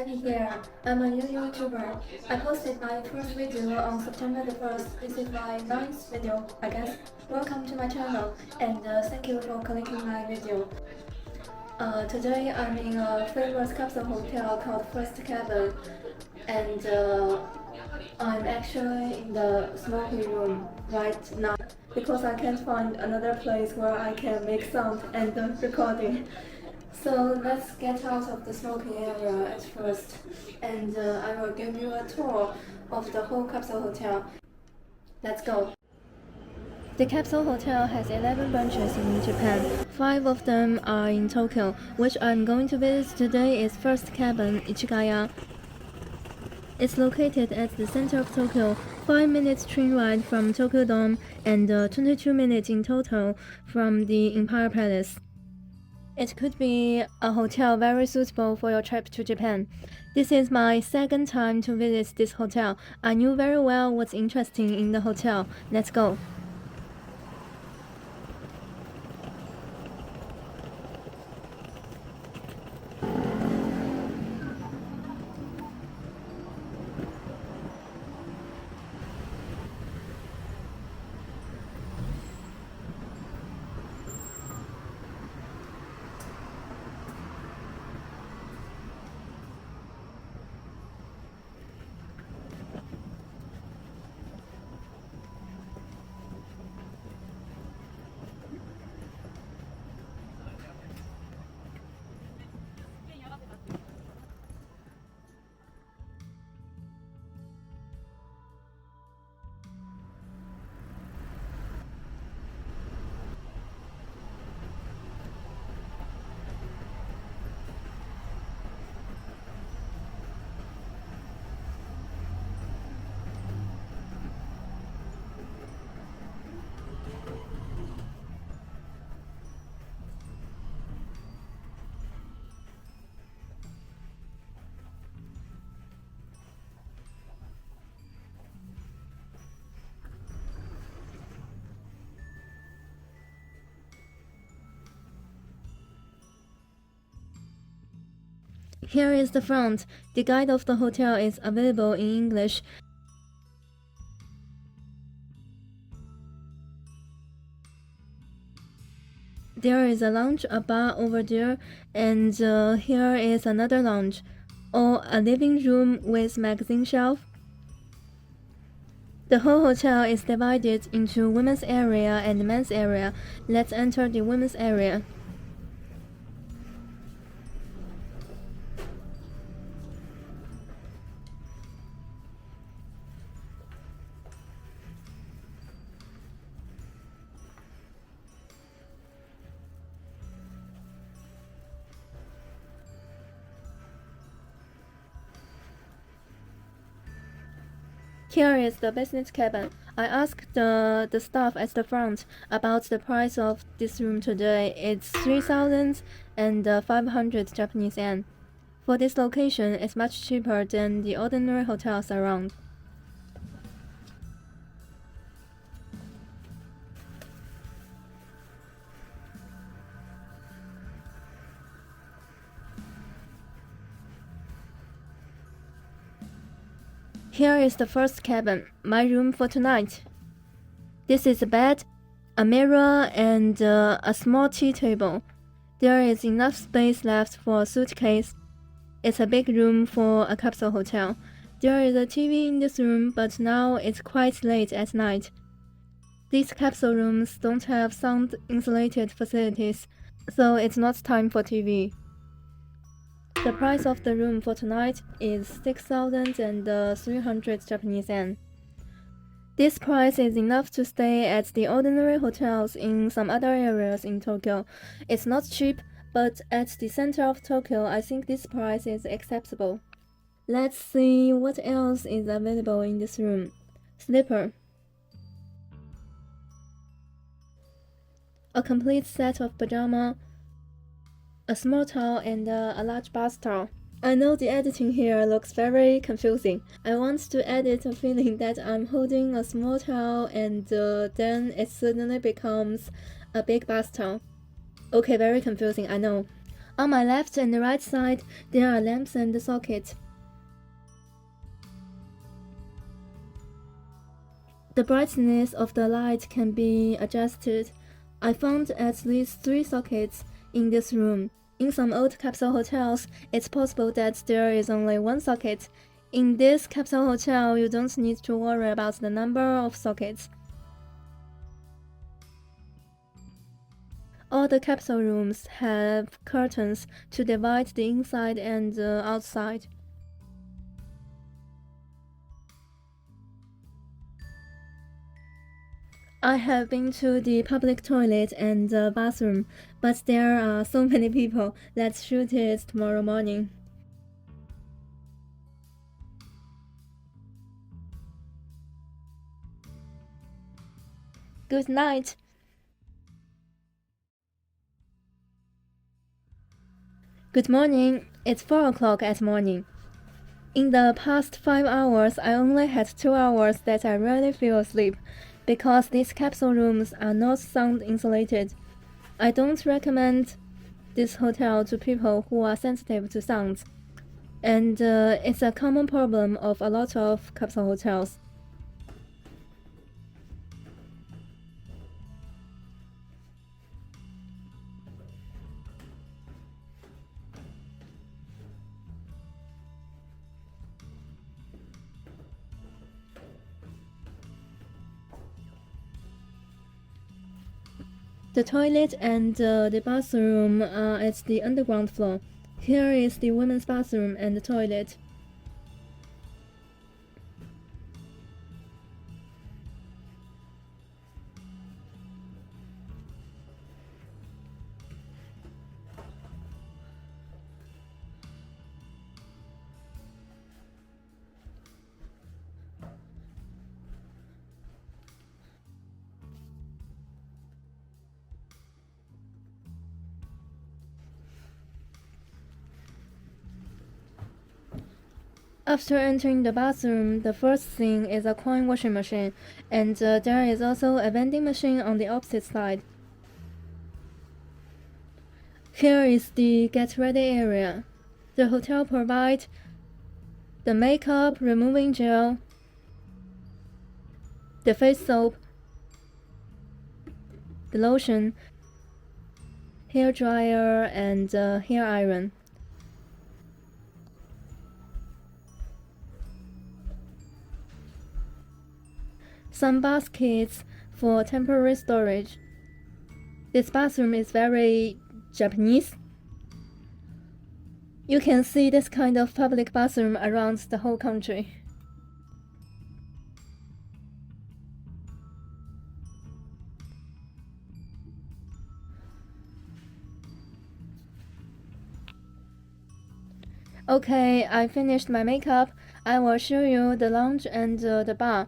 Happy here. I'm a new YouTuber. I posted my first video on September the 1st. This is my 9th video, I guess. Welcome to my channel and thank you for clicking my video. Today I'm in a famous capsule hotel called First Cabin, and I'm actually in the smoking room right now because I can't find another place where I can make sound and recording. So let's get out of the smoking area at first, and I will give you a tour of the whole capsule hotel. Let's go. The Capsule Hotel has 11 branches in Japan. 5 of them are in Tokyo. Which I'm going to visit today is First Cabin, Ichigaya. It's located at the center of Tokyo, 5 minutes train ride from Tokyo Dome and 22 minutes in total from the Empire Palace. It could be a hotel very suitable for your trip to Japan. This is my second time to visit this hotel. I knew very well what's interesting in the hotel. Let's go. Here is the front. The guide of the hotel is available in English. There is a lounge, a bar over there, and here is another lounge, or a living room with magazine shelf. The whole hotel is divided into women's area and men's area. Let's enter the women's area. Here is the business cabin. I asked the staff at the front about the price of this room today. It's 3,500 Japanese yen. For this location, it's much cheaper than the ordinary hotels around. Here is the first cabin, my room for tonight. This is a bed, a mirror, and a small tea table. There is enough space left for a suitcase. It's a big room for a capsule hotel. There is a TV in this room, but now it's quite late at night. These capsule rooms don't have sound-insulated facilities, so it's not time for TV. The price of the room for tonight is 6,300 Japanese yen. This price is enough to stay at the ordinary hotels in some other areas in Tokyo. It's not cheap, but at the center of Tokyo, I think this price is acceptable. Let's see what else is available in this room. Slipper. A complete set of pajama, a small towel, and a large bath towel. I know the editing here looks very confusing. I want to edit a feeling that I'm holding a small towel and then it suddenly becomes a big bath towel. Okay, very confusing, I know. On my left and right side, there are lamps and sockets. The brightness of the light can be adjusted. I found at least 3 sockets in this room. In some old capsule hotels, it's possible that there is only 1 socket. In this capsule hotel, you don't need to worry about the number of sockets. All the capsule rooms have curtains to divide the inside and outside. I have been to the public toilet and bathroom, but there are so many people. Let's shoot it tomorrow morning. Good night. Good morning. It's 4 o'clock at morning. In the past 5 hours, I only had 2 hours that I really feel asleep, because these capsule rooms are not sound insulated. I don't recommend this hotel to people who are sensitive to sounds, and it's a common problem of a lot of capsule hotels. The toilet and the bathroom are at the underground floor. Here is the women's bathroom and the toilet. After entering the bathroom, the first thing is a coin washing machine, and there is also a vending machine on the opposite side. Here is the get ready area. The hotel provides the makeup removing gel, the face soap, the lotion, hair dryer, and hair iron. Some baskets for temporary storage. This bathroom is very Japanese. You can see this kind of public bathroom around the whole country. Okay, I finished my makeup. I will show you the lounge and the bar.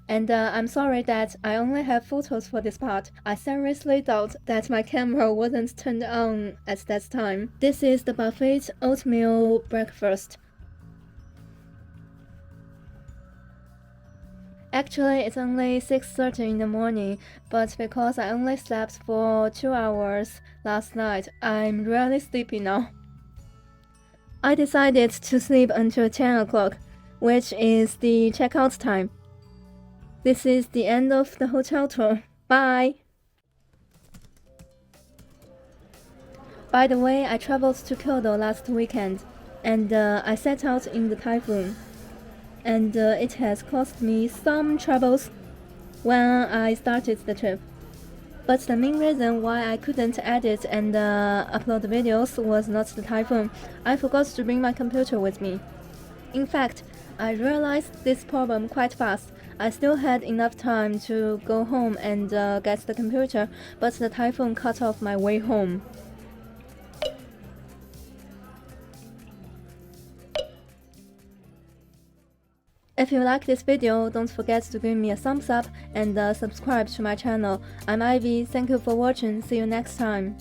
And I'm sorry that I only have photos for this part. I seriously thought that my camera wasn't turned on at that time. This is the buffet oatmeal breakfast. Actually, it's only 6:30 in the morning, but because I only slept for 2 hours last night, I'm really sleepy now. I decided to sleep until 10 o'clock, which is the checkout time. This is the end of the hotel tour. Bye! By the way, I traveled to Kyoto last weekend, and I set out in the typhoon. And it has caused me some troubles when I started the trip. But the main reason why I couldn't edit and upload videos was not the typhoon. I forgot to bring my computer with me. In fact, I realized this problem quite fast. I still had enough time to go home and get the computer, but the typhoon cut off my way home. If you like this video, don't forget to give me a thumbs up and subscribe to my channel. I'm Ivy, thank you for watching, see you next time.